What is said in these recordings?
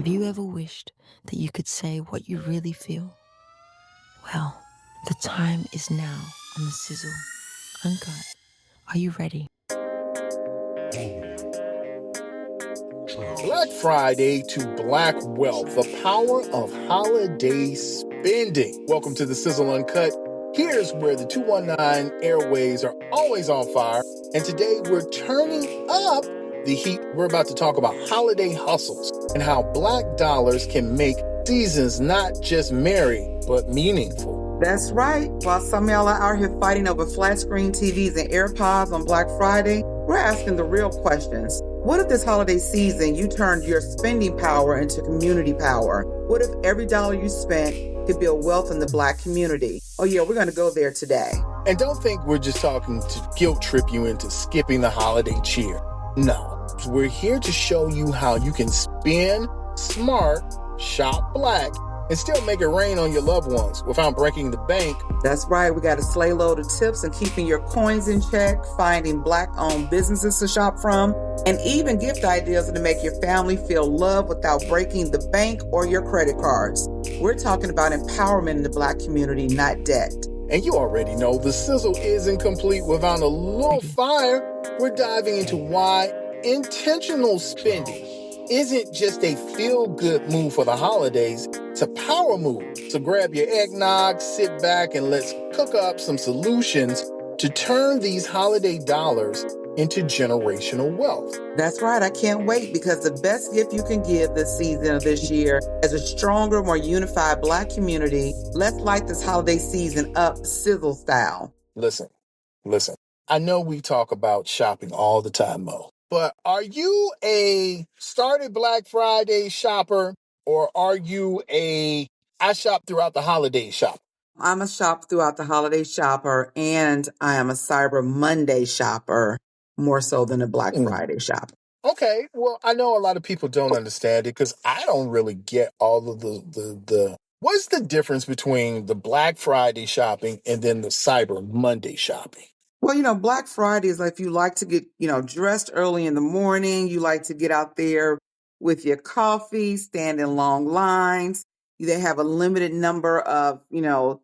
Have you ever wished that you could say what you really feel? Well, the time is now on the Sizzle Uncut. Are you ready? Black Friday to Black Wealth, the power of holiday spending. Welcome to the Sizzle Uncut. Here's where the 219 airways are always on fire. And today we're turning up the heat. We're about to talk about holiday hustles and how black dollars can make seasons not just merry, but meaningful. That's right. While some of y'all are out here fighting over flat screen TVs and AirPods on Black Friday, we're asking the real questions. What if this holiday season you turned your spending power into community power? What if every dollar you spent could build wealth in the Black community? Oh yeah, we're going to go there today. And don't think we're just talking to guilt trip you into skipping the holiday cheer. No, we're here to show you how you can spend smart, shop black, and still make it rain on your loved ones without breaking the bank. That's right. We got a sleigh load of tips on keeping your coins in check, finding Black-owned businesses to shop from, and even gift ideas to make your family feel loved without breaking the bank or your credit cards. We're talking about empowerment in the Black community, not debt. And you already know the sizzle isn't complete without a little fire. We're diving into why intentional spending isn't just a feel-good move for the holidays, it's a power move. So grab your eggnog, sit back, and let's cook up some solutions to turn these holiday dollars into generational wealth. That's right. I can't wait, because the best gift you can give this season of this year is a stronger, more unified Black community. Let's light this holiday season up sizzle style. Listen. I know we talk about shopping all the time, Mo, but are you a started Black Friday shopper, or are you I shop throughout the holiday shopper? I'm a shop throughout the holiday shopper, and I am a Cyber Monday shopper more so than a Black Friday shopper. Okay, well, I know a lot of people don't understand it because I don't really get all of the what's the difference between the Black Friday shopping and then the Cyber Monday shopping? Well, Black Friday is like, if you like to get, dressed early in the morning, you like to get out there with your coffee, stand in long lines. They have a limited number of,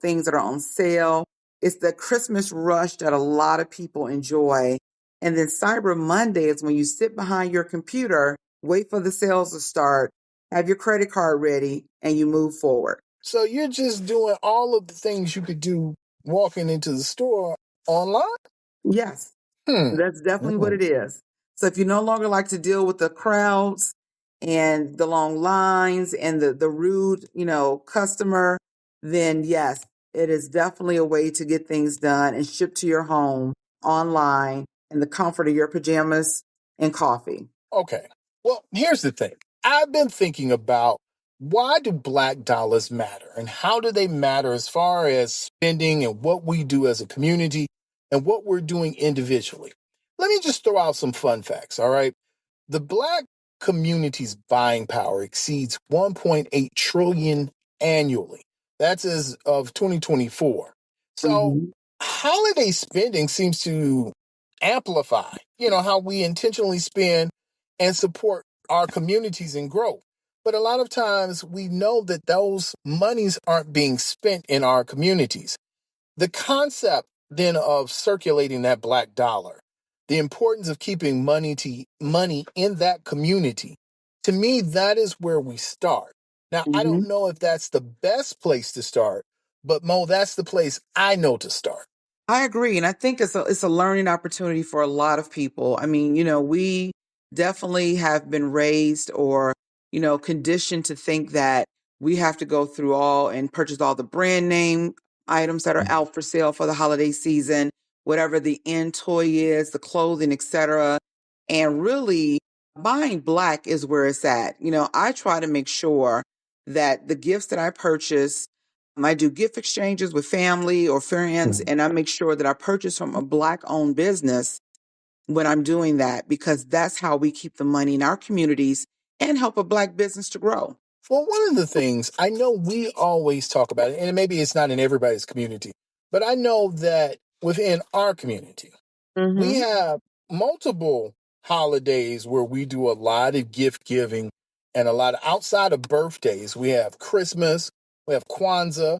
things that are on sale. It's the Christmas rush that a lot of people enjoy. And then Cyber Monday is when you sit behind your computer, wait for the sales to start, have your credit card ready, and you move forward. So you're just doing all of the things you could do walking into the store online? Yes, that's definitely what it is. So if you no longer like to deal with the crowds and the long lines and the rude, customer, then yes, it is definitely a way to get things done and shipped to your home online in the comfort of your pajamas and coffee. Okay. Well, here's the thing. I've been thinking about, why do black dollars matter, and how do they matter as far as spending and what we do as a community and what we're doing individually. Let me just throw out some fun facts, all right? The black community's buying power exceeds 1.8 trillion annually. That's as of 2024. So holiday spending seems to amplify, how we intentionally spend and support our communities and growth. But a lot of times we know that those monies aren't being spent in our communities. The concept then of circulating that black dollar, the importance of keeping money in that community, to me, that is where we start. Now, I don't know if that's the best place to start, but Mo, that's the place I know to start. I agree. And I think it's a learning opportunity for a lot of people. I mean, we definitely have been raised or, conditioned to think that we have to go through all and purchase all the brand name items that are out for sale for the holiday season, whatever the end toy is, the clothing, etc. And really buying black is where it's at. I try to make sure that the gifts that I purchase, I do gift exchanges with family or friends, and I make sure that I purchase from a Black-owned business when I'm doing that, because that's how we keep the money in our communities and help a Black business to grow. Well, one of the things I know we always talk about, and maybe it's not in everybody's community, but I know that within our community, we have multiple holidays where we do a lot of gift giving And a lot of outside of birthdays, we have Christmas, we have Kwanzaa,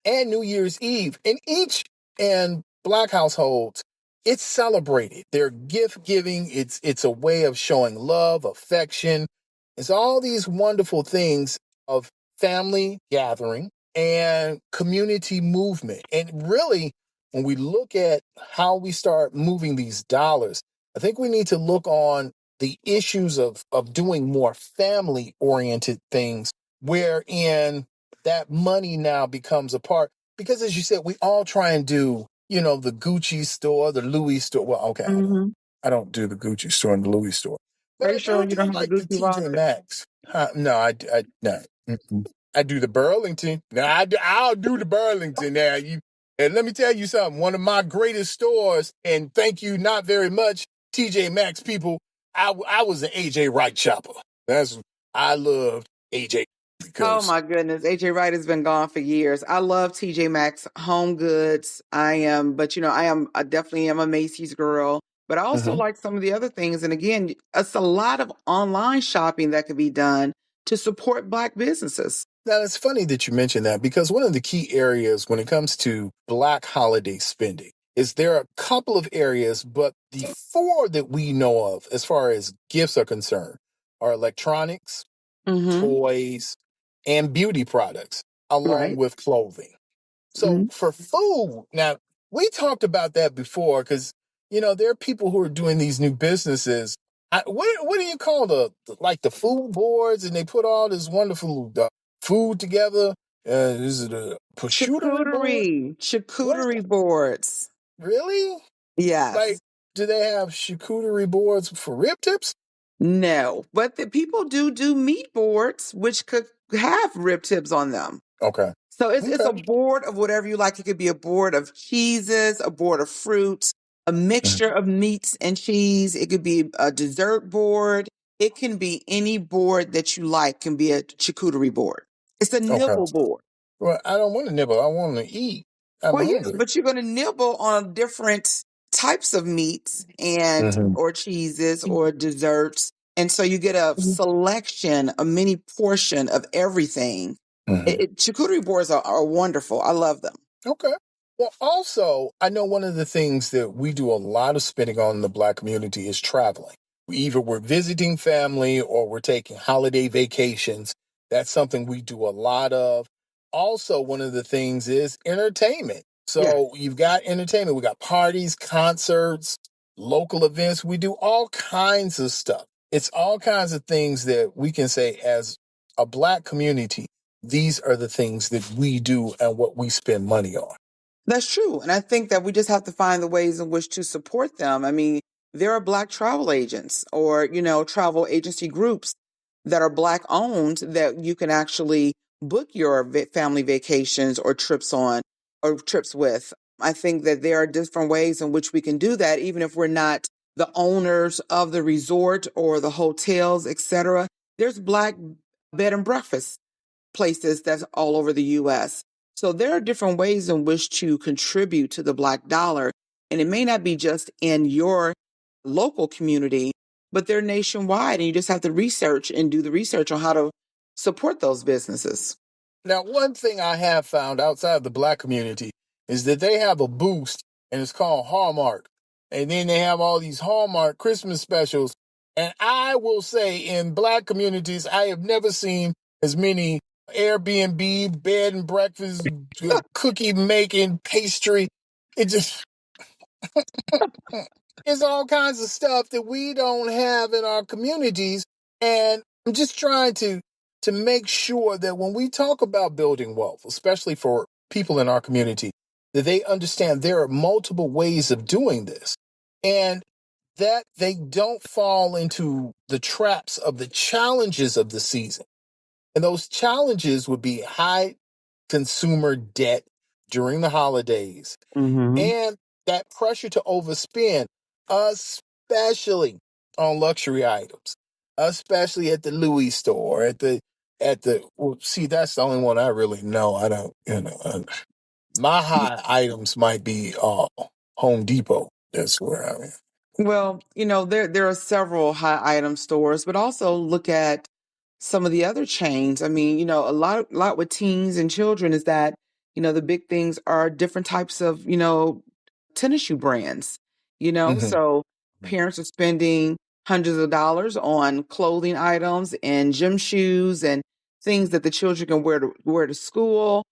and New Year's Eve. In each in Black households, it's celebrated. They're gift giving. It's a way of showing love, affection. It's all these wonderful things of family gathering and community movement. And really, when we look at how we start moving these dollars, I think we need to look on the issues of doing more family oriented things wherein that money now becomes a part because as you said we all try and do the Gucci store, the Louis store. Well, okay, Hmm. I don't do the Gucci store and the Louis store, but Are I you sure do you do don't have a like the Gucci TJ wallet? Maxx. No, I no. Mm-mm. I do the Burlington. Now I'll do the Burlington. Now you and let me tell you something. One of my greatest stores, and thank you not very much, TJ Maxx people. I was an AJ Wright shopper. That's I loved AJ Oh because. my goodness. AJ Wright has been gone for years. I love TJ Maxx Home Goods. But I definitely am a Macy's girl. But I also Mhm. like some of the other things. And again, it's a lot of online shopping that can be done to support Black businesses. Now, it's funny that you mentioned that because one of the key areas when it comes to Black holiday spending is there are a couple of areas, but the four that we know of as far as gifts are concerned are electronics, Mm-hmm. toys, and beauty products, along Right. with clothing. So Mm-hmm. for food, now we talked about that before because there are people who are doing these new businesses. What do you call like the food boards, and they put all this wonderful food together? Is it a prosciutto board? What Charcuterie boards. really? Like, Yes. do they have charcuterie boards for rib tips? No, but the people do meat boards, which could have rib tips on them. Okay, So it's okay. a board of whatever you like. It could be a board of cheeses, a board of fruits, a Mhm. mixture of meats and cheese. It could be a dessert board. It can be any board that you like, can be a charcuterie board. It's a Okay. nibble board. Well, I don't want to nibble. I want to eat. I'm Well, yeah, hungry. but you're going to nibble on different types of meats and Hmm. or cheeses or desserts, and so you get a selection, a mini portion of everything. Hmm. Charcuterie boards are wonderful. I love them. Okay. Well, also, I know one of the things that we do a lot of spending on in the Black community is traveling. Either we're visiting family or we're taking holiday vacations. That's something we do a lot of. Also, one of the things is entertainment. Yeah, So you've got entertainment. We got parties, concerts, local events. We do all kinds of stuff. It's all kinds of things that we can say as a Black community these are the things that we do and what we spend money on. that's true. And I think that we just have to find the ways in which to support them. I mean, there are Black travel agents or, travel agency groups that are Black owned that you can actually book your family vacations or trips on or trips with. I think that there are different ways in which we can do that, even if we're not the owners of the resort or the hotels, etc. There's Black bed and breakfast places that's all over the US. So there are different ways in which to contribute to the Black dollar. And it may not be just in your local community, but they're nationwide. And you just have to research and do the research on how to support those businesses. Now, one thing I have found outside of the Black community is that they have a boost and it's called Hallmark. And then they have all these Hallmark Christmas specials. And I will say in Black communities, I have never seen as many Airbnb, bed and breakfast, cookie making, pastry. It just, It's all kinds of stuff that we don't have in our communities. And I'm just trying to make sure that when we talk about building wealth, especially for people in our community, that they understand there are multiple ways of doing this. And that they don't fall into the traps of the challenges of the season. And those challenges would be high consumer debt during the holidays Hmm. and that pressure to overspend, especially on luxury items, especially at the Louis store, well, see, that's the only one I really know. I don't, my high items might be Home Depot. That's where I'm at. Well, there are several high item stores, but also look at some of the other chains. I mean, a lot with teens and children is that, the big things are different types of, tennis shoe brands, Hmm. so parents are spending hundreds of dollars on clothing items and gym shoes and things that the children can wear to school.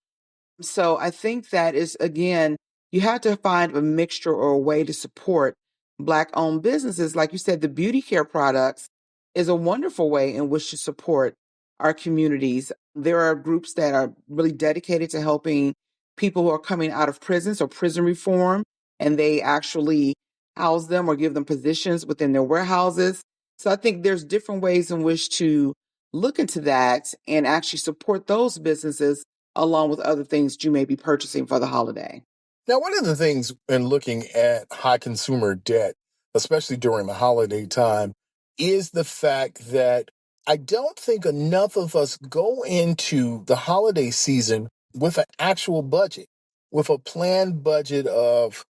So I think that is, again, you have to find a mixture or a way to support Black owned businesses. Like you said, the beauty care products is a wonderful way in which to support our communities. There are groups that are really dedicated to helping people who are coming out of prison, so prison reform, and they actually house them or give them positions within their warehouses. So I think there's different ways in which to look into that and actually support those businesses along with other things you may be purchasing for the holiday. Now, one of the things in looking at high consumer debt, especially during the holiday time, is the fact that I don't think enough of us go into the holiday season with an actual budget, with a planned budget of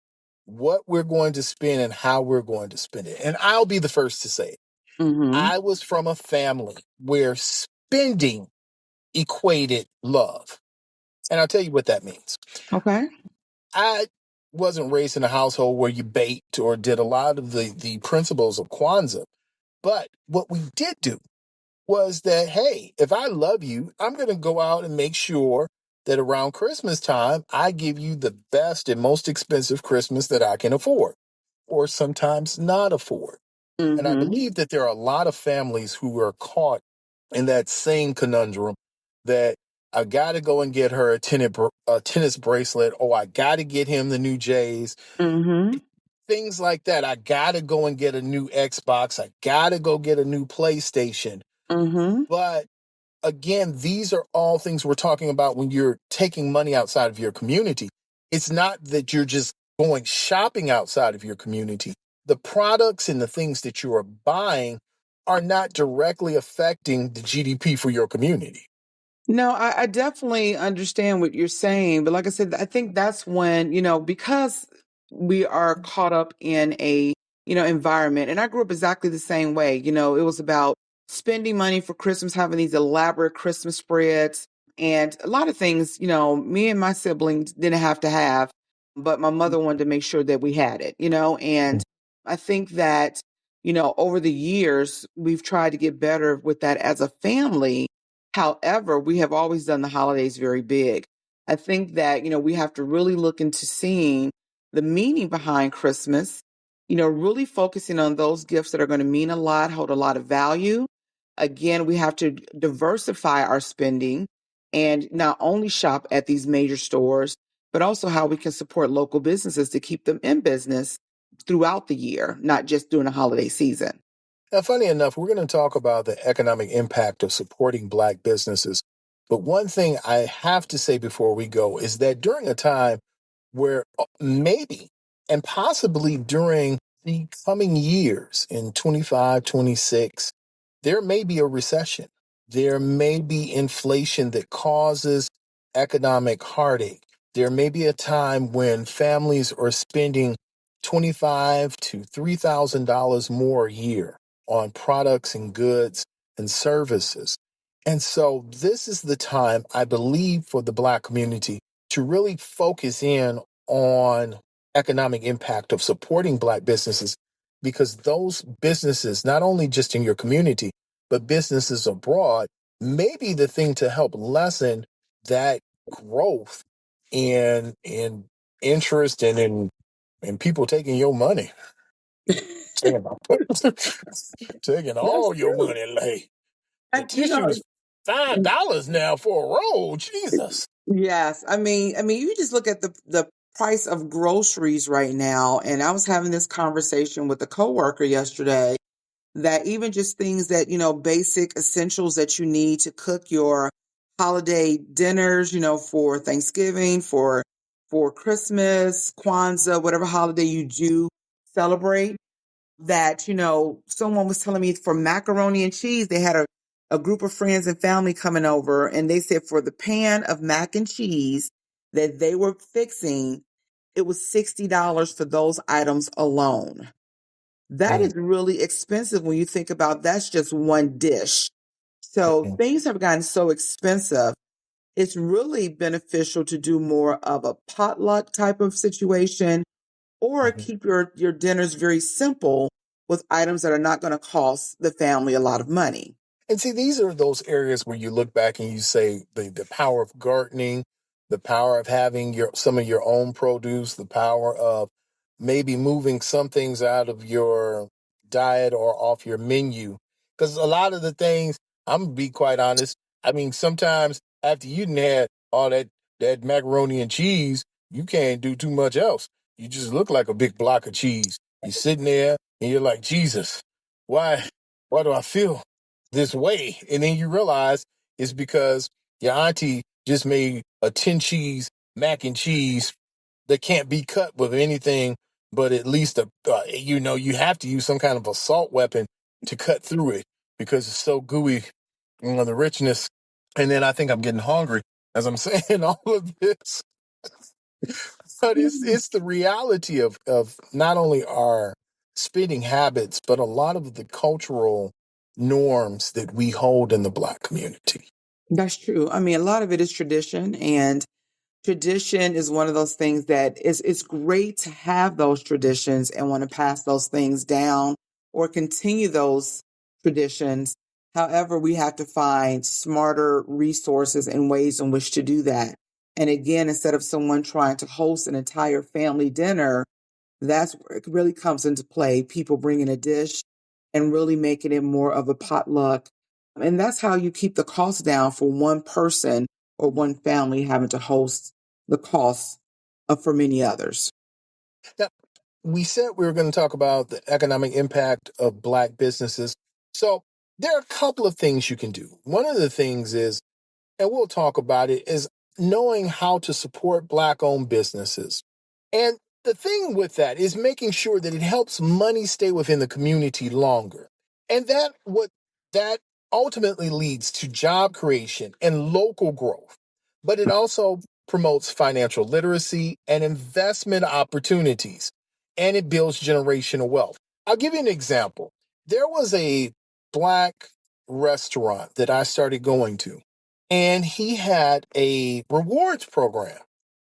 what we're going to spend and how we're going to spend it. And I'll be the first to say it. Mm-hmm. I was from a family where spending equated love. And I'll tell you what that means. Okay. I wasn't raised in a household where you baked or did a lot of the principles of Kwanzaa. But what we did do was that, hey, if I love you, I'm going to go out and make sure that around Christmas time, I give you the best and most expensive Christmas that I can afford, or sometimes not afford. And I Mm-hmm. believe that there are a lot of families who are caught in that same conundrum that I got to go and get her a tennis bracelet, or I got to get him the new J's, Mm-hmm. things like that. I got to go and get a new Xbox. I got to go get a new PlayStation. Mm-hmm. But again, these are all things we're talking about when you're taking money outside of your community. It's not that you're just going shopping outside of your community. The products and the things that you are buying are not directly affecting the GDP for your community. No, I definitely understand what you're saying. But like I said, I think that's when, because we are caught up in a, environment. And I grew up exactly the same way. It was about spending money for Christmas, having these elaborate Christmas spreads and a lot of things, me and my siblings didn't have to have, but my mother wanted to make sure that we had it, and I think that, over the years, we've tried to get better with that as a family. However, we have always done the holidays very big. I think that, we have to really look into seeing the meaning behind Christmas, really focusing on those gifts that are going to mean a lot, hold a lot of value. Again, we have to diversify our spending and not only shop at these major stores, but also how we can support local businesses to keep them in business throughout the year, not just during the holiday season. Now, funny enough, we're going to talk about the economic impact of supporting Black businesses. But one thing I have to say before we go is that during a time where maybe and possibly during the coming years in 25, 26, there may be a recession. There may be inflation that causes economic heartache. There may be a time when families are spending 25 to $3,000 more a year on products and goods and services. And so this is the time, I believe, for the Black community to really focus in on economic impact of supporting Black businesses, because those businesses, not only just in your community, but businesses abroad, may be the thing to help lessen that growth in interest and in people taking your money. Taking, taking That's all your true. money, like the And, tissue's $5 now for a roll. Jesus. yes, I mean, you just look at the price of groceries right now, and I was having this conversation with a coworker yesterday that even just things that, basic essentials that you need to cook your holiday dinners, for Thanksgiving, for Christmas, Kwanzaa, whatever holiday you do celebrate, that, someone was telling me for macaroni and cheese, they had a group of friends and family coming over, and they said for the pan of mac and cheese that they were fixing, it was $60 for those items alone. That Mm. is really expensive when you think about that's just one dish. So Mhm. things have gotten so expensive. It's really beneficial to do more of a potluck type of situation or Mhm. keep your dinners very simple with items that are not going to cost the family a lot of money. And see, these are those areas where you look back and you say the power of gardening, the power of having some of your own produce, the power of maybe moving some things out of your diet or off your menu. Because a lot of the things, I'm gonna be quite honest. I mean, sometimes after you done had all that macaroni and cheese, you can't do too much else. You just look like a big block of cheese. You're sitting there and you're like, Jesus, why why do I feel this way? And then you realize it's because your auntie just made a 10 cheese mac and cheese that can't be cut with anything but at least you have to use some kind of assault weapon to cut through it because it's so gooey, the richness. And then I think I'm getting hungry as I'm saying all of this. But it's the reality of not only our spending habits, but a lot of the cultural norms that we hold in the Black community. That's true. I mean, a lot of it is tradition, and tradition is one of those things that it's great to have those traditions and want to pass those things down or continue those traditions. However, we have to find smarter resources and ways in which to do that. And again, instead of someone trying to host an entire family dinner, that's where it really comes into play. People bringing a dish and really making it more of a potluck. And that's how you keep the cost down for one person or one family having to host the cost of for many others. Now, we said we were going to talk about the economic impact of Black businesses. So there are a couple of things you can do. One of the things is, and we'll talk about it, is knowing how to support Black owned businesses. And the thing with that is making sure that it helps money stay within the community longer. And that ultimately leads to job creation and local growth. But it also promotes financial literacy and investment opportunities, and it builds generational wealth. I'll give you an example. There was a Black restaurant that I started going to, and he had a rewards program.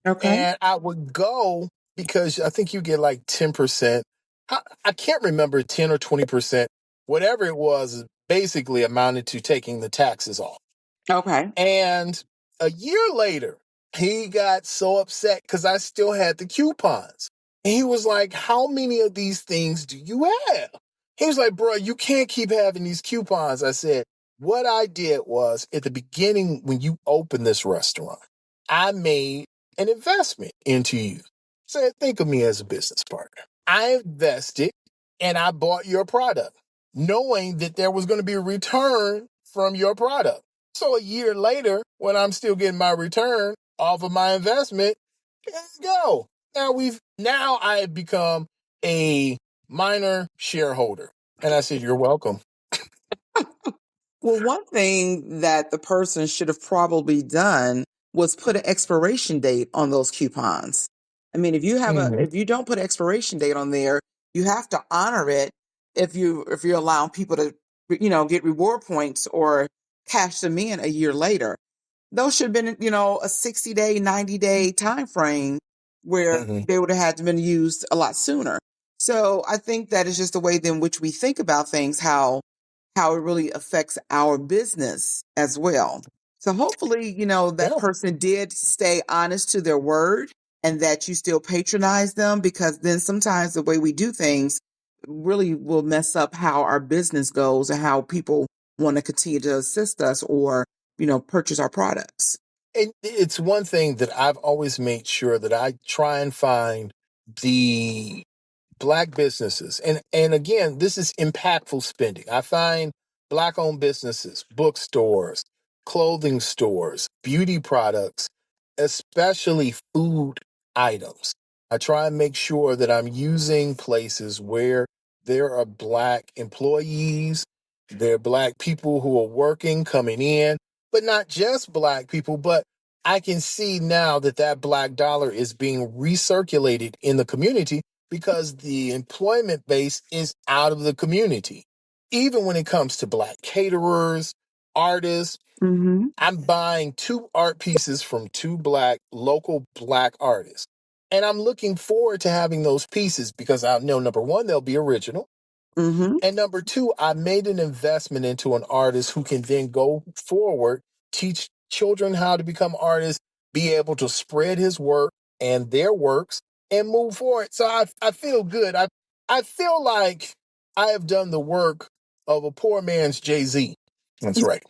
Okay. And I would go because I think you get like 10%. I can't remember 10 or 20%. Whatever it was, basically amounted to taking the taxes off. Okay. And a year later, he got so upset because I still had the coupons. And he was like, how many of these things do you have? He was like, bro, you can't keep having these coupons. I said, what I did was at the beginning, when you opened this restaurant, I made an investment into you. Said, think of me as a business partner. I invested and I bought your product, knowing that there was going to be a return from your product. So a year later, when I'm still getting my return off of my investment, there you go. Now I have become a minor shareholder. And I said, you're welcome. Well, one thing that the person should have probably done was put an expiration date on those coupons. I mean, Mhm. if you don't put an expiration date on there, you have to honor it if you're allowing people to get reward points or cash them in a year later. Those should have been, a 60-day, 90-day time frame where Mhm. they would have had to been used a lot sooner. So I think that is just the way in which we think about things, how it really affects our business as well. So hopefully, that Yeah. person did stay honest to their word and that you still patronize them, because then sometimes the way we do things really will mess up how our business goes and how people want to continue to assist us or, purchase our products. And it's one thing that I've always made sure that I try and find the Black businesses. And again, this is impactful spending. I find Black owned businesses, bookstores, clothing stores, beauty products, especially food items. I try and make sure that I'm using places where there are Black employees, there are Black people who are working, coming in, but not just Black people, but I can see now that that Black dollar is being recirculated in the community because the employment base is out of the community. Even when it comes to Black caterers, artists. Mm-hmm. I'm buying two art pieces from two local black artists. And I'm looking forward to having those pieces because I know number one, they'll be original. Mm-hmm. And number two, I made an investment into an artist who can then go forward, teach children how to become artists, be able to spread his work and their works and move forward. So I feel good. I feel like I have done the work of a poor man's Jay-Z. That's right.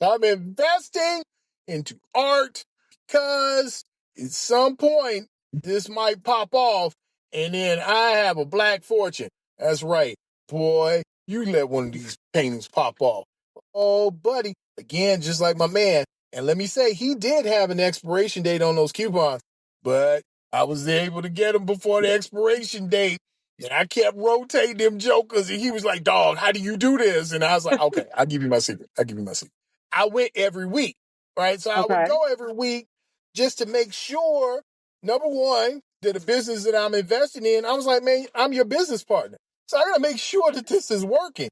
I'm investing into art because at some point this might pop off and then I have a black fortune. That's right. Boy, you let one of these paintings pop off. Oh, buddy. Again, just like my man. And let me say, he did have an expiration date on those coupons, but I was able to get them before the expiration date. And I kept rotating them jokers. And he was like, dog, how do you do this? And I was like, okay, I'll give you my secret. I'll give you my secret. I went every week, right? So I would Okay. go every week just to make sure, number one, that the business that I'm investing in, I was like, man, I'm your business partner. So I got to make sure that this is working.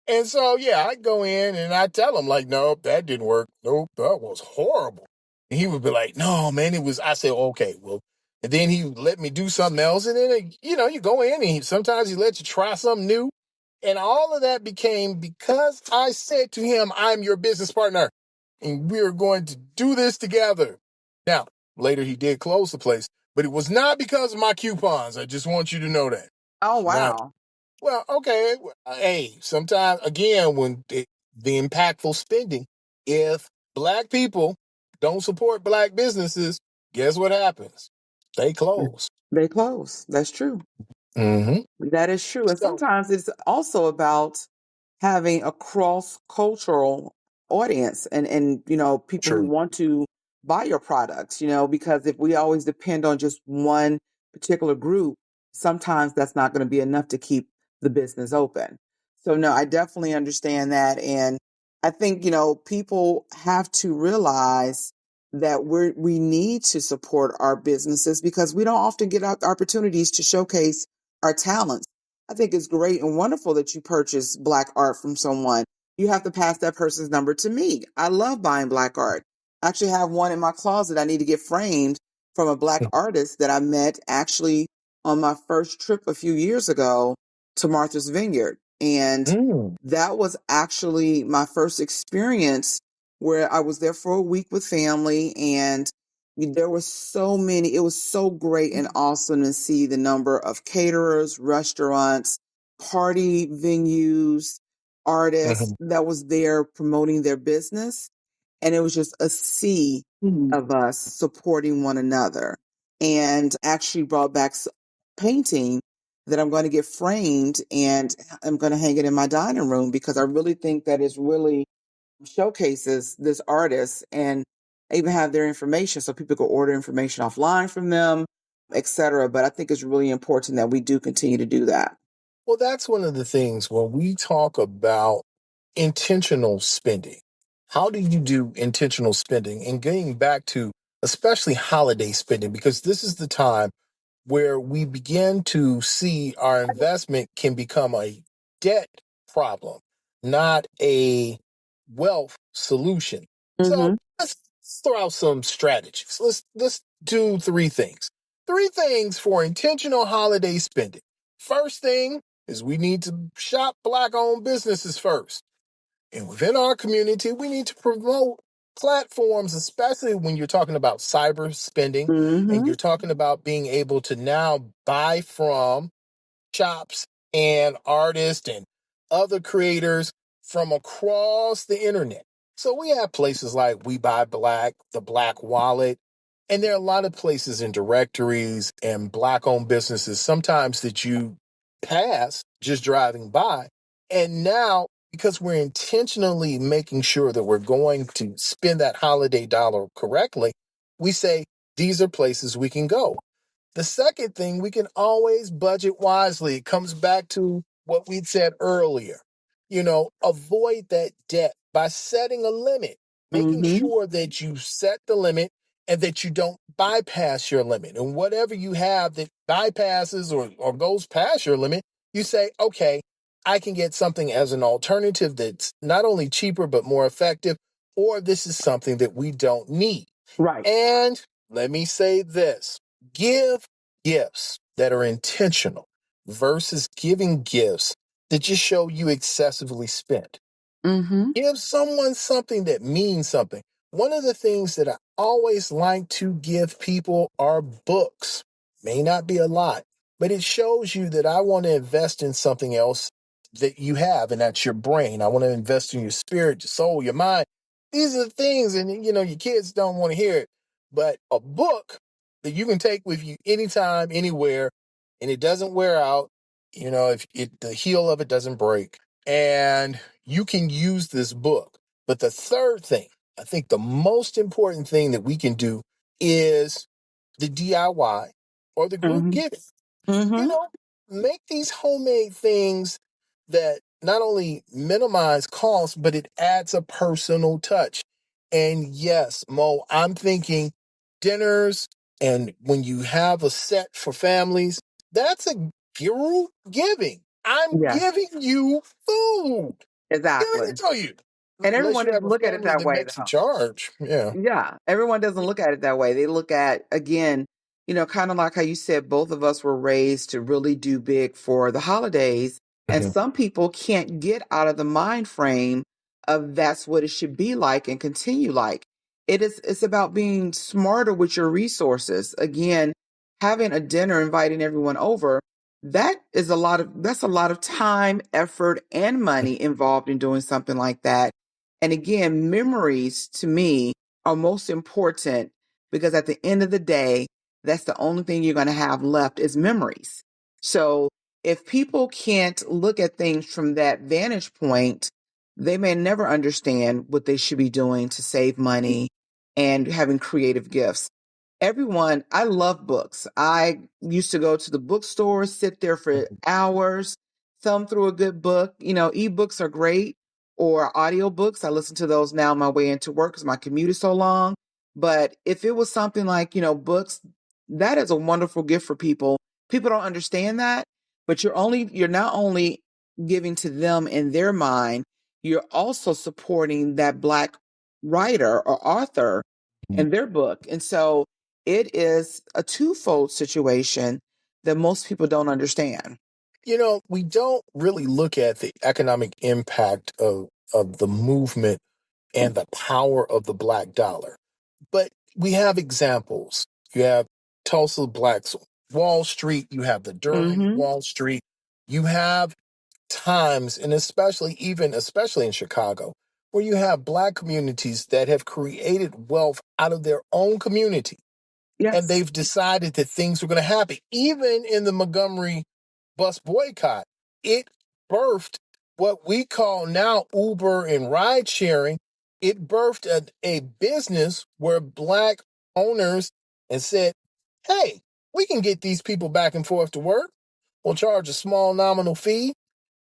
And so, yeah, I go in and I tell him, like, nope, that didn't work. Nope, that was horrible. And he would be like, no, man, it was, I said, okay, well, and then he would let me do something else. And then, you go in and sometimes he lets you try something new. And all of that became because I said to him, I'm your business partner and we're going to do this together. Now, later he did close the place, but it was not because of my coupons. I just want you to know that. Oh, Not wow. well, okay. Hey, sometimes again, when the impactful spending, if black people don't support black businesses, guess what happens? They close. They close. That's true. Mm-hmm. That is true. And So sometimes it's also about having a cross cultural audience and people who true. want to buy your products, because if we always depend on just one particular group, sometimes that's not going to be enough to keep the business open. So no, I definitely understand that. And I think, people have to realize that we need to support our businesses because we don't often get opportunities to showcase our talents. I think it's great and wonderful that you purchase black art from someone. You have to pass that person's number to me. I love buying black art. I actually have one in my closet I need to get framed from a black artist that I met actually on my first trip a few years ago to Martha's Vineyard. And Mm. that was actually my first experience where I was there for a week with family and there were so many. It was so great and awesome to see the number of caterers, restaurants, party venues, artists Mhm. that was there promoting their business. And it was just a sea of us supporting one another. And actually brought back painting that I'm going to get framed and I'm going to hang it in my dining room because I really think that is really showcases this artist and even have their information so people can order information offline from them, etc. But I think it's really important that we do continue to do that. Well, that's one of the things when we talk about intentional spending. How do you do intentional spending? And getting back to especially holiday spending, because this is the time where we begin to see our investment can become a debt problem, not a wealth solution. So Mm-hmm. let's throw out some strategies. Let's do three things. Three things for intentional holiday spending. First thing is we need to shop black owned businesses first. And within our community, we need to promote platforms, especially when you're talking about cyber spending and Mm-hmm. you're talking about being able to now buy from shops and artists and other creators from across the internet. So we have places like We Buy Black, the Black Wallet, and there are a lot of places in directories and black owned businesses sometimes that you pass just driving by. And now, because we're intentionally making sure that we're going to spend that holiday dollar correctly, we say these are places we can go. The second thing, we can always budget wisely. It comes back to what we said earlier. Avoid that debt by setting a limit, making Mm-hmm. sure that you set the limit and that you don't bypass your limit. And whatever you have that bypasses or goes past your limit, you say, okay, I can get something as an alternative that's not only cheaper but more effective, or this is something that we don't need. Right. And let me say this: give gifts that are intentional versus giving gifts that just show you excessively spent. Mm-hmm. Give someone something that means something. One of the things that I always like to give people are books. May not be a lot, but it shows you that I want to invest in something else that you have, and that's your brain. I want to invest in your spirit, your soul, your mind. These are the things, and your kids don't want to hear it. But a book that you can take with you anytime, anywhere, and it doesn't wear out, if the heel of it doesn't break. And you can use this book. But the third thing, I think the most important thing that we can do is the DIY or the group Mm-hmm. giving. You Mm-hmm. know, make these homemade things that not only minimize cost, but it adds a personal touch. And yes, Mo, I'm thinking dinners, and when you have a set for families, that's a group giving. I'm Yes, giving you food. Giving exactly. it to you. And Unless everyone you doesn't have a look at it family that that way, makes a though. charge. Yeah. Yeah, everyone doesn't look at it that way. They look at, again, kind of like how you said, both of us were raised to really do big for the holidays. And Mhm. some people can't get out of the mind frame of that's what it should be like and continue like. It's about being smarter with your resources. Again, having a dinner, inviting everyone over, that's a lot of time, effort, and money involved in doing something like that. And again, memories to me are most important because at the end of the day, that's the only thing you're going to have left is memories. So if people can't look at things from that vantage point, they may never understand what they should be doing to save money and having creative gifts. I love books. I used to go to the bookstore, sit there for hours, thumb through a good book. Ebooks are great, or audiobooks. I listen to those now on my way into work because my commute is so long. But if it was something like, books, that is a wonderful gift for people. People don't understand that, but you're not only giving to them in their mind, you're also supporting that Black writer or author in their book. And so it is a twofold situation that most people don't understand. We don't really look at the economic impact of the movement and the power of the black dollar. But we have examples. You have Tulsa Blacks Wall Street, you have the Durham Mm-hmm. Wall Street, you have times, and especially in Chicago, where you have black communities that have created wealth out of their own community, and Yes. they've decided that things are going to happen. Even in the Montgomery bus boycott, it birthed what we call now Uber and ride sharing. It birthed a business where black owners and said, hey, we can get these people back and forth to work. We'll charge a small nominal fee.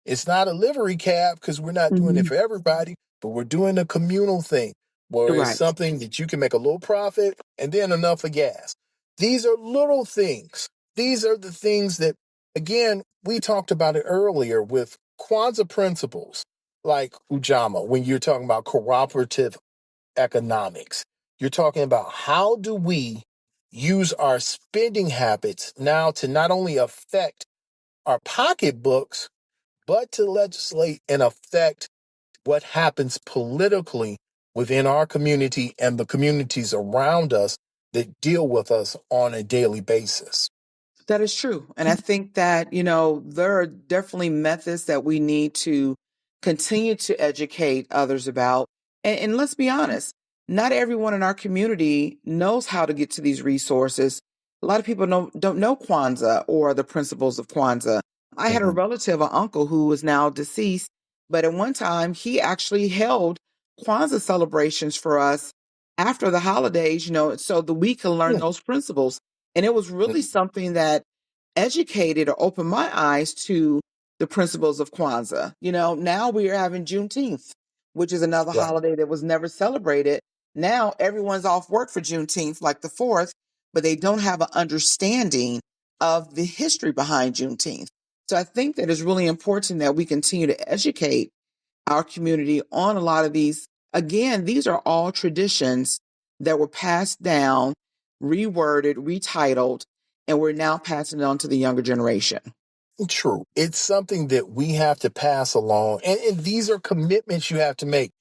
It's not a livery cab because we're not doing it Hmm. for everybody, but we're doing a communal thing where it's Right. something that you can make a little profit and then enough for gas. These are little things. These are the things that, again, we talked about it earlier with Kwanzaa principles like Ujama, when you're talking about cooperative economics. You're talking about how do we use our spending habits now to not only affect our pocketbooks, but to legislate and affect what happens politically within our community and the communities around us that deal with us on a daily basis. That is true. And I think that, there are definitely methods that we need to continue to educate others about. And let's be honest, not everyone in our community knows how to get to these resources. A lot of people don't know Kwanzaa or the principles of Kwanzaa. I had a Mhm. relative, an uncle who is now deceased, but at one time he actually held Kwanzaa celebrations for us after the holidays, so that we can learn Mm, those principles. And it was really mm, something that educated or opened my eyes to the principles of Kwanzaa. Now we are having Juneteenth, which is another right. holiday that was never celebrated. Now everyone's off work for Juneteenth, like the 4th, but they don't have an understanding of the history behind Juneteenth. So I think that it's really important that we continue to educate our community on a lot of these. Again, these are all traditions that were passed down, reworded, retitled, and we're now passing it on to the younger generation. True. It's something that we have to pass along. And these are commitments you have to make.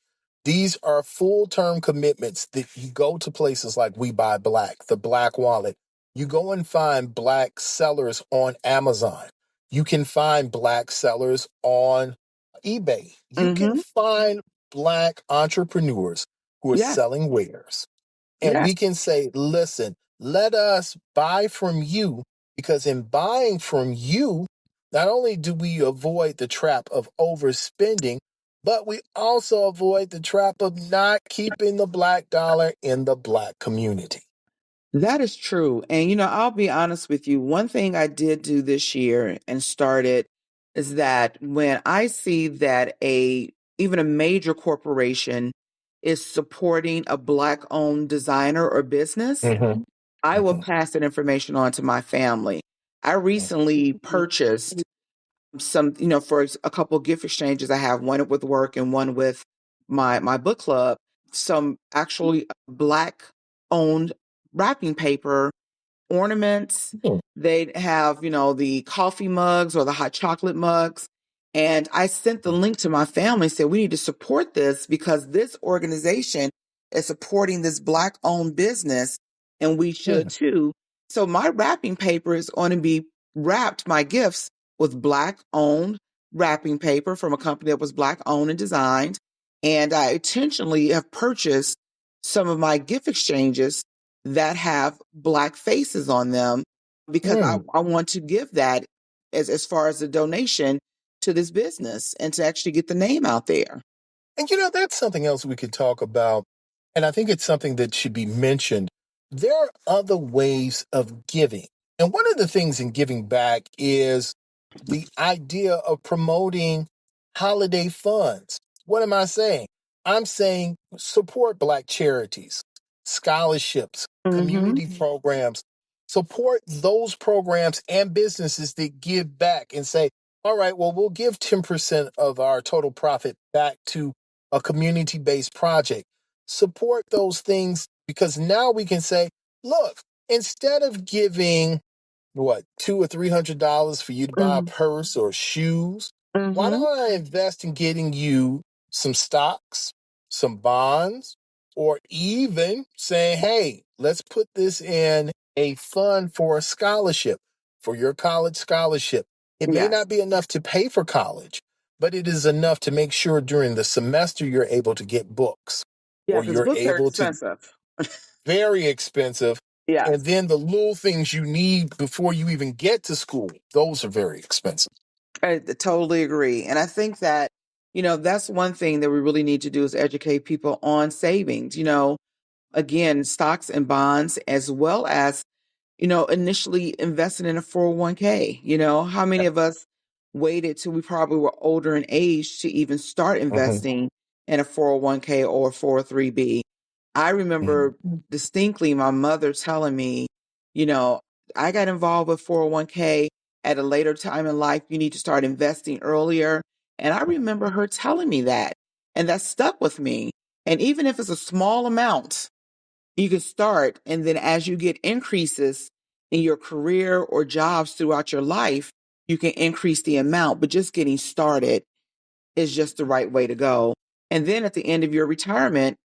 These are full term commitments that you go to places like We Buy Black, the Black Wallet. You go and find Black sellers on Amazon. You can find Black sellers on eBay. You can Mm-hmm. find Black entrepreneurs who are Yes. selling wares. And Yes. we can say, listen, let us buy from you, because in buying from you, not only do we avoid the trap of overspending, but we also avoid the trap of not keeping the Black dollar in the Black community. That is true. And, I'll be honest with you. One thing I did do this year and started is that when I see that even a major corporation is supporting a Black owned designer or business, Hmm. I will Hmm. pass that information on to my family. I recently purchased some, for a couple of gift exchanges. I have one with work and one with my book club, some actually Black owned wrapping paper ornaments. Hmm. They'd have, the coffee mugs or the hot chocolate mugs. And I sent the link to my family, said, we need to support this because this organization is supporting this Black owned business and we should Yeah. too. So my wrapping paper is going to be wrapped, my gifts, with Black owned wrapping paper from a company that was Black owned and designed. And I intentionally have purchased some of my gift exchanges that have Black faces on them because I, Mm. I want to give that as far as a donation to this business and to actually get the name out there. And that's something else we could talk about. And I think it's something that should be mentioned. There are other ways of giving. And one of the things in giving back is the idea of promoting holiday funds. What am I saying? I'm saying support Black charities, scholarships, Mm-hmm. community programs. Support those programs and businesses that give back and say, all right, well, we'll give 10% of our total profit back to a community based project. Support those things, because now we can say, look, instead of giving what, $200 or $300 for you to buy a purse or shoes, why Mm-hmm. don't I invest in getting you some stocks, some bonds, or even saying, hey, let's put this in a fund for a scholarship, for your college scholarship. It may Yes. not be enough to pay for college, but it is enough to make sure during the semester you're able to get books, Yeah, or because you're books are able to, expensive. very expensive. And Yes. then the little things you need before you even get to school, those are very expensive. I totally agree. And I think that, that's one thing that we really need to do is educate people on savings, again, stocks and bonds, as well as initially investing in a 401k. How many of us waited till we probably were older in age to even start Hmm. investing in a 401k or 403b? I remember Hmm. distinctly my mother telling me, you know, I got involved with 401k at a later time in life. You need to start investing earlier. And I remember her telling me that, and that stuck with me. And even if it's a small amount, you can start. And then as you get increases in your career or jobs throughout your life, you can increase the amount. But just getting started is just the right way to go. And then at the end of your retirement,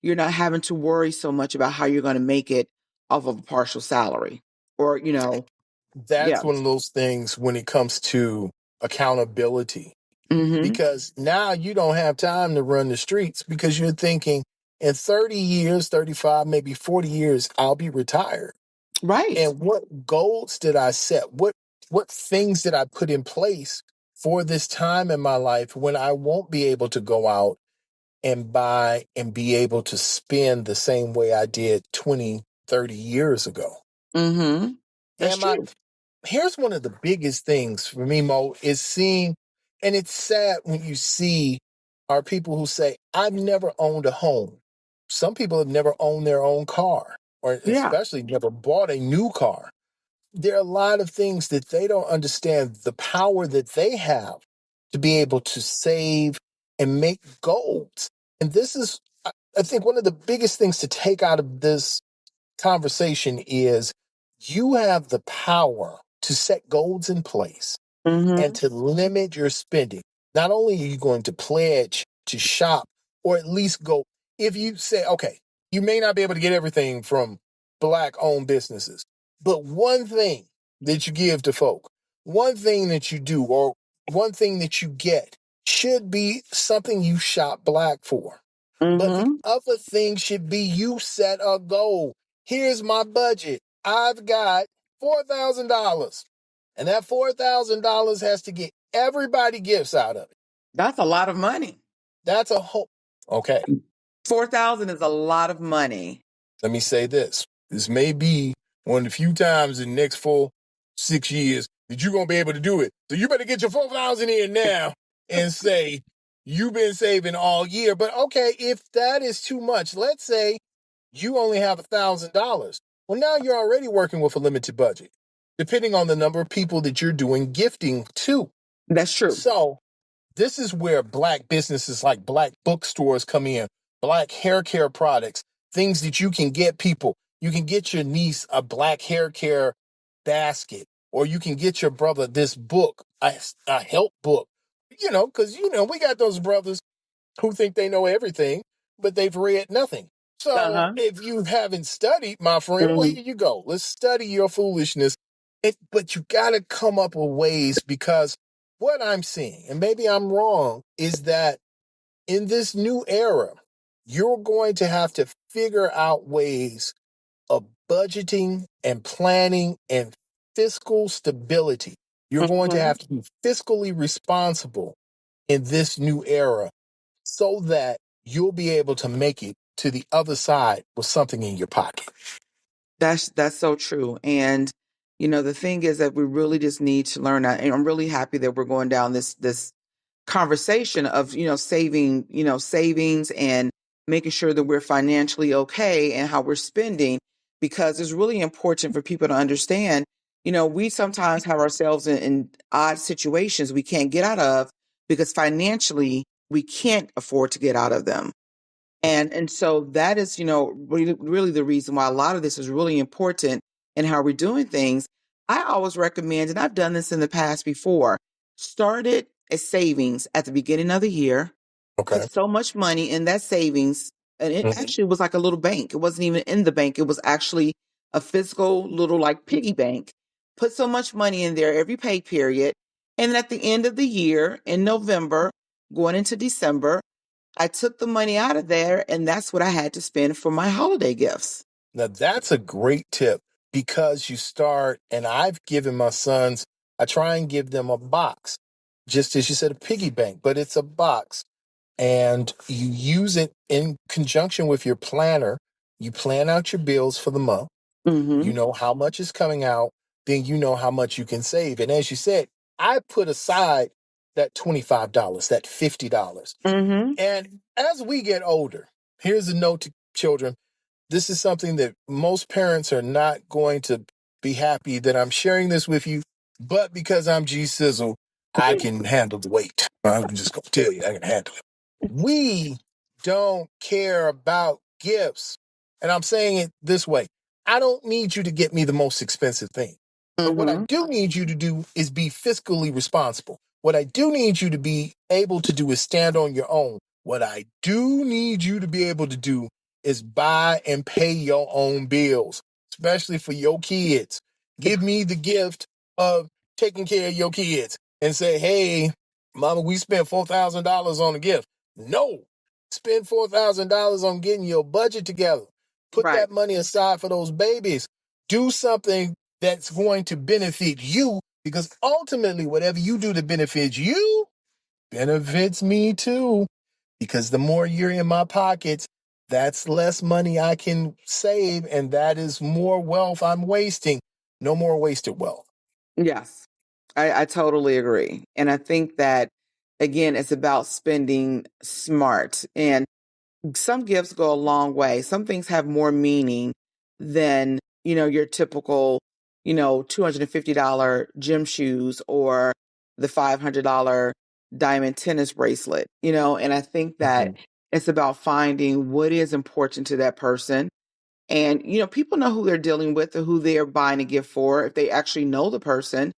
you're not having to worry so much about how you're going to make it off of a partial salary or, yeah. That's one of those things when it comes to accountability, Hmm. because now you don't have time to run the streets because you're thinking in 30 years, 35, maybe 40 years, I'll be retired. Right. And what goals did I set? What things did I put in place for this time in my life when I won't be able to go out and buy and be able to spend the same way I did 20, 30 years ago? Hmm. That's And my true. here's one of the biggest things for me, Mo, is seeing, and it's sad when you see are people who say, I've never owned a home. Some people have never owned their own car, or Yeah. especially never bought a new car. there are a lot of things that they don't understand the power that they have to be able to save and make goals. And this is, I think, one of the biggest things to take out of this conversation is you have the power to set goals in place and Mm-hmm. to limit your spending. Not only are you going to pledge to shop or at least go, if you say, okay, you may not be able to get everything from Black owned businesses, but one thing that you give to folk, one thing that you do, or one thing that you get should be something you shop Black for. But the Mm-hmm. other thing should be you set a goal. Here's my budget. I've got $4,000. And that $4,000 has to get everybody gifts out of it. That's a lot of money. That's a whole. Okay, 4,000 is a lot of money. let me say this. This may be one of the few times in the next 4, 6 years that you're going to be able to do it. So you better get your 4,000 in now and say, you've been saving all year. But okay, if that is too much, let's say you only have $1,000. Well, now you're already working with a limited budget, depending on the number of people that you're doing gifting to. That's true. So this is where Black businesses like Black bookstores come in, Black hair care products, things that you can get people. You can get your niece a Black hair care basket, or you can get your brother this book, a help book. Because, we got those brothers who think they know everything, but they've read nothing. So Uh-huh. if you haven't studied, my friend, well, Mm-hmm. here you go. Let's study your foolishness. But you got to come up with ways, because what I'm seeing, and maybe I'm wrong, is that in this new era, you're going to have to figure out ways of budgeting and planning and fiscal stability. You're going to Mm-hmm. have to be fiscally responsible in this new era so that you'll be able to make it to the other side with something in your pocket. That's so true. And the thing is that we really just need to learn that. And I'm really happy that we're going down this conversation of, saving, savings and making sure that we're financially okay and how we're spending, because it's really important for people to understand, we sometimes have ourselves in odd situations we can't get out of because financially we can't afford to get out of them. And so that is, really the reason why a lot of this is really important in how we're doing things. I always recommend, and I've done this in the past before, started a savings at the beginning of the year, put Okay. so much money in that savings, and it Mhm. actually was like a little bank. It wasn't even in the bank. It was actually a physical little like piggy bank. Put so much money in there every pay period. And then at the end of the year in November, going into December, I took the money out of there, and that's what I had to spend for my holiday gifts. Now, that's a great tip, because you start, and I've given my sons, I try and give them a box, just as you said, a piggy bank, but it's a box. And you use it in conjunction with your planner. You plan out your bills for the month. You Mm-hmm. know how much is coming out, then you know how much you can save. And as you said, I put aside that $25, that $50. Mm-hmm. And as we get older, here's a note to children. This is something that most parents are not going to be happy that I'm sharing this with you, but because I'm G Sizzle, I can handle the weight. I'm just going to tell you, I can handle it. We don't care about gifts. And I'm saying it this way. I don't need you to get me the most expensive thing. But what I Mm-hmm. do need you to do is be fiscally responsible. What I do need you to be able to do is stand on your own. What I do need you to be able to do is buy and pay your own bills, especially for your kids. Give me the gift of taking care of your kids and say, hey, mama, we spent $4,000 on a gift. No, spend $4,000 on getting your budget together. Put Right. that money aside for those babies. Do something that's going to benefit you, because ultimately, whatever you do to benefit you benefits me too. Because the more you're in my pockets, that's less money I can save, and that is more wealth I'm wasting. No more wasted wealth. Yes. I totally agree. And I think that, again, it's about spending smart. And some gifts go a long way. Some things have more meaning than, your typical $250 gym shoes or the $500 diamond tennis bracelet, and I think that Mhm. it's about finding what is important to that person. And, people know who they're dealing with or who they're buying a gift for if they actually know the person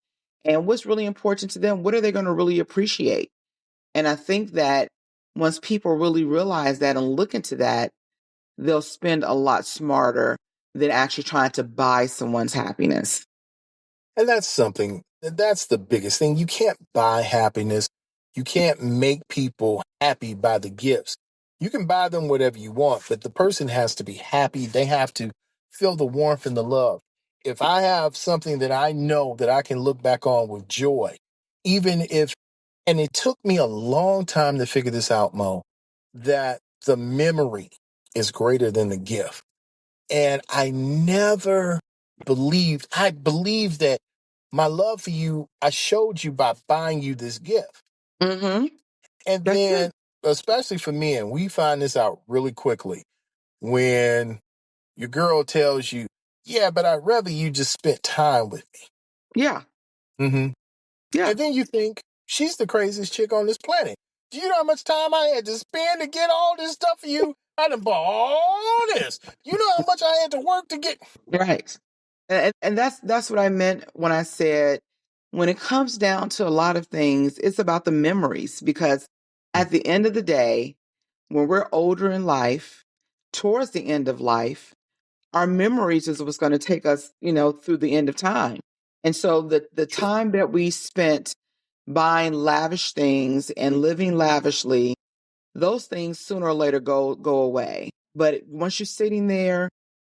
and what's really important to them. What are they going to really appreciate? And I think that once people really realize that and look into that, they'll spend a lot smarter than actually trying to buy someone's happiness. And that's the biggest thing. You can't buy happiness. You can't make people happy by the gifts. You can buy them whatever you want, but the person has to be happy. They have to feel the warmth and the love. If I have something that I know that I can look back on with joy, even if, and it took me a long time to figure this out, Mo, that the memory is greater than the gift. And I believed that my love for you, I showed you by buying you this gift. Mm-hmm. And That's true. then, especially for men, we find this out really quickly when your girl tells you, yeah, but I'd rather you just spent time with Yeah. me. Yeah. And then you think, she's the craziest chick on this planet. Do you know how much time I had to spend to get all this stuff for you? I done bought all this. You know how much I had to work to get. Right. And that's what I meant when I said when it comes down to a lot of things, it's about the memories because Mm, at the end of the day, when we're older in life, towards the end of life, our memories is what's going to take us, through the end of time. And so the true. time that we spent buying lavish things and living lavishly, those things sooner or later go away. But once you're sitting there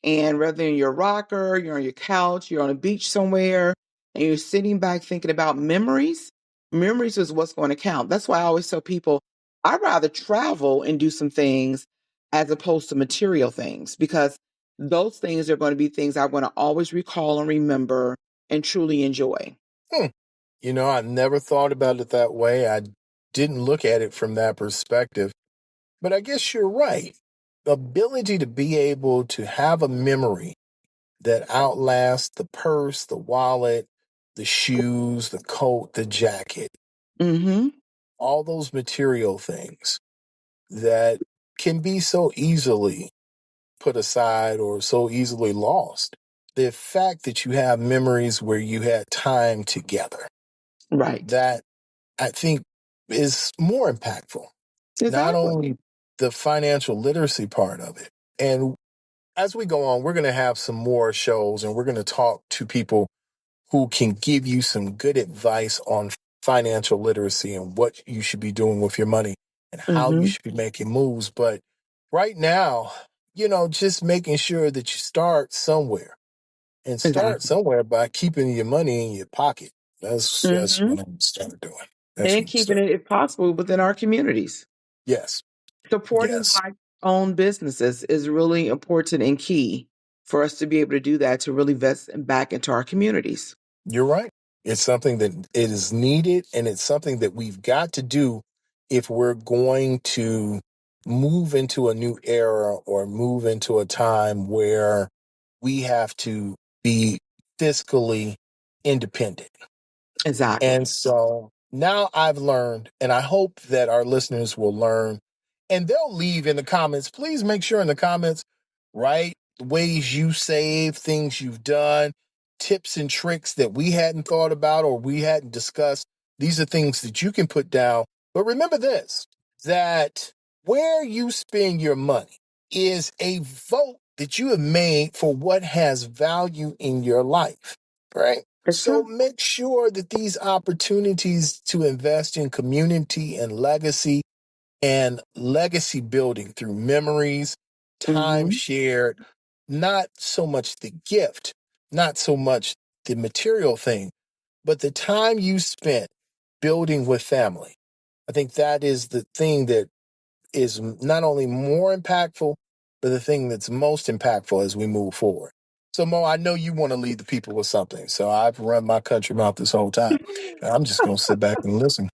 and whether in your rocker, you're on your couch, you're on a beach somewhere, and you're sitting back thinking about memories, memories is what's going to count. That's why I always tell people I'd rather travel and do some things as opposed to material things because those things are going to be things I'm going to always recall and remember and truly enjoy. Hmm. I never thought about it that way. I didn't look at it from that perspective. But I guess you're right. The ability to be able to have a memory that outlasts the purse, the wallet, the shoes, the coat, the jacket, Mm-hmm. all those material things that can be so easily put aside or so easily lost. The fact that you have memories where you had time together, Right. that I think is more impactful. Not Exactly. only the financial literacy part of it. And as we go on, we're going to have some more shows and we're going to talk to people who can give you some good advice on financial literacy and what you should be doing with your money and how you Mm-hmm. should be making moves. But right now, just making sure that you start somewhere and start Exactly. somewhere by keeping your money in your pocket. That's Mm-hmm. what I'm going to start doing. That's And what I'm keeping start. it, if possible, within our communities. Yes. Supporting Yes. Black-owned businesses is really important and key for us to be able to do that to really invest back into our communities. You're right. It's something that it is needed and it's something that we've got to do if we're going to move into a new era or move into a time where we have to be fiscally independent. Exactly. And so now I've learned, and I hope that our listeners will learn, and they'll leave in the comments. Please make sure in the comments, write ways you save, things you've done, tips and tricks that we hadn't thought about or we hadn't discussed. These are things that you can put down. But remember this, that where you spend your money is a vote that you have made for what has value in your life, right? It's So true. make sure that these opportunities to invest in community and legacy building through memories, time Mm-hmm. shared, not so much the gift, not so much the material thing, but the time you spent building with family. I think that is the thing that is not only more impactful, but the thing that's most impactful as we move forward. So, Mo, I know you want to lead the people with something. So I've run my country mouth this whole time. I'm just going to sit back and listen.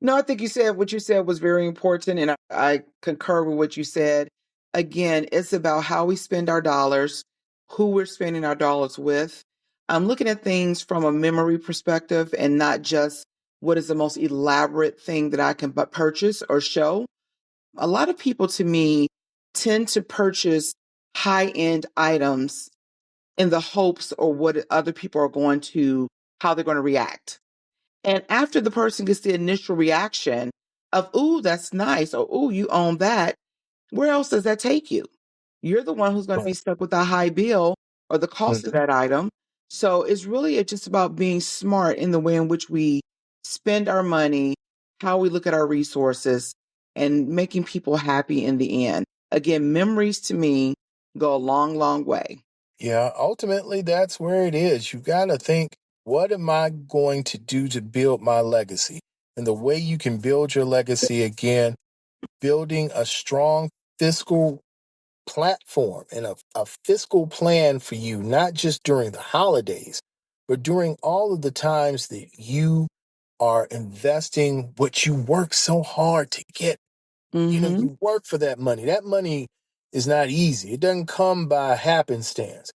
No, I think you said what you said was very important, and I concur with what you said. Again, it's about how we spend our dollars, who we're spending our dollars with. I'm looking at things from a memory perspective and not just what is the most elaborate thing that I can purchase or show. A lot of people to me tend to purchase high end items in the hopes or what other people are going to, how they're going to react. And after the person gets the initial reaction of, ooh, that's nice, or ooh, you own that, where else does that take you? You're the one who's going to Right. be stuck with that high bill or the cost of Mhm. that item. So it's really just about being smart in the way in which we spend our money, how we look at our resources, and making people happy in the end. Again, memories to me go a long, long way. Yeah, ultimately, that's where it is. You got to think, what am I going to do to build my legacy? And the way you can build your legacy again, building a strong fiscal platform and a fiscal plan for you, not just during the holidays, but during all of the times that you are investing what you work so hard to get. Mm-hmm. You work for that money. That money is not easy. It doesn't come by happenstance.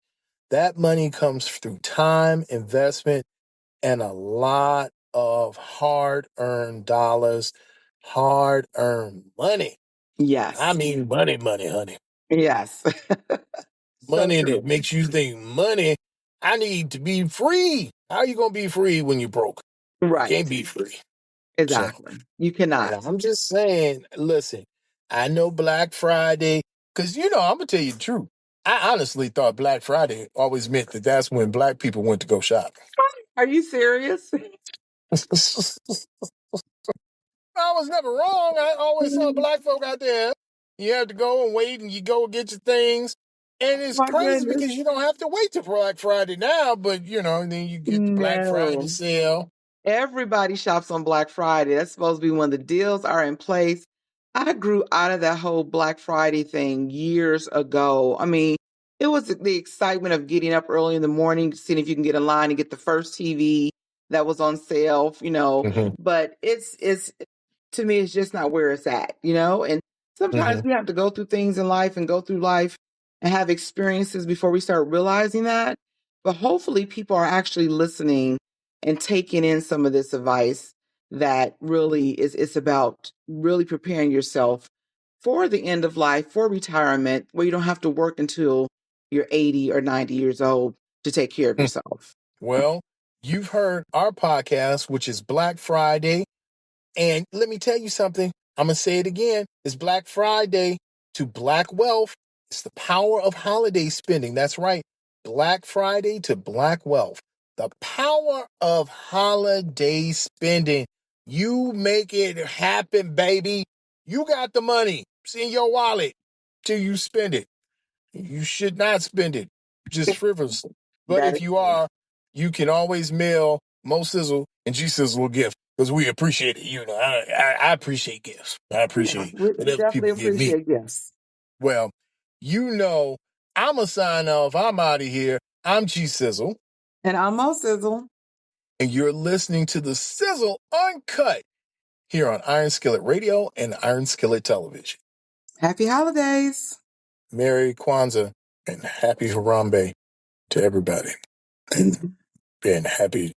That money comes through time, investment, and a lot of hard earned dollars, hard earned money. I Yes. mean, money, money, honey. Yes. So Money that true. makes you think, money, I need to be free. How are you going to be free when you're broke? You Right. can't be free. So, Exactly. You and cannot. I'm just saying, listen, I know Black Friday, because, I'm going to tell you the truth. I honestly thought Black Friday always meant that that's when black people went to go shopping. Are you serious? I was never wrong. I always saw Oh black folk out there. You have to go and wait and you go get your things. And it's my crazy goodness. because you don't have to wait till Black Friday now, but and then you get the Black Friday No. sale. Everybody shops on Black Friday. That's supposed to be when the deals are in place. I grew out of that whole Black Friday thing years ago. I mean, it was the excitement of getting up early in the morning, seeing if you can get in line and get the first TV that was on sale. Hmm. But it's to me, it's just not where it's at. And sometimes Hmm. we have to go through things in life and go through life and have experiences before we start realizing that. But hopefully, people are actually listening and taking in some of this advice that really is it's about really preparing yourself for the end of life, for retirement, where you don't have to work until you're 80 or 90 years old to take care of yourself. Well, you've heard our podcast, which is Black Friday. And let me tell you something. I'm going to say it again. It's Black Friday to Black Wealth. It's the power of holiday spending. That's right. Black Friday to Black Wealth. The power of holiday spending. You make it happen, baby. You got the money. It's in your wallet till you spend it. You should not spend it just frivolously. But That if is you true. are, you can always mail Mo Sizzle and G Sizzle a gift because we appreciate it. I appreciate gifts. I Yeah, appreciate we whatever definitely people give me. appreciate gifts. Well, I'm a sign off. I'm out of here. I'm G Sizzle, And I'm Mo Sizzle. and you're listening to the Sizzle Uncut here on Iron Skillet Radio and Iron Skillet Television. Happy holidays. Merry Kwanzaa and happy Harambe to everybody. And, and happy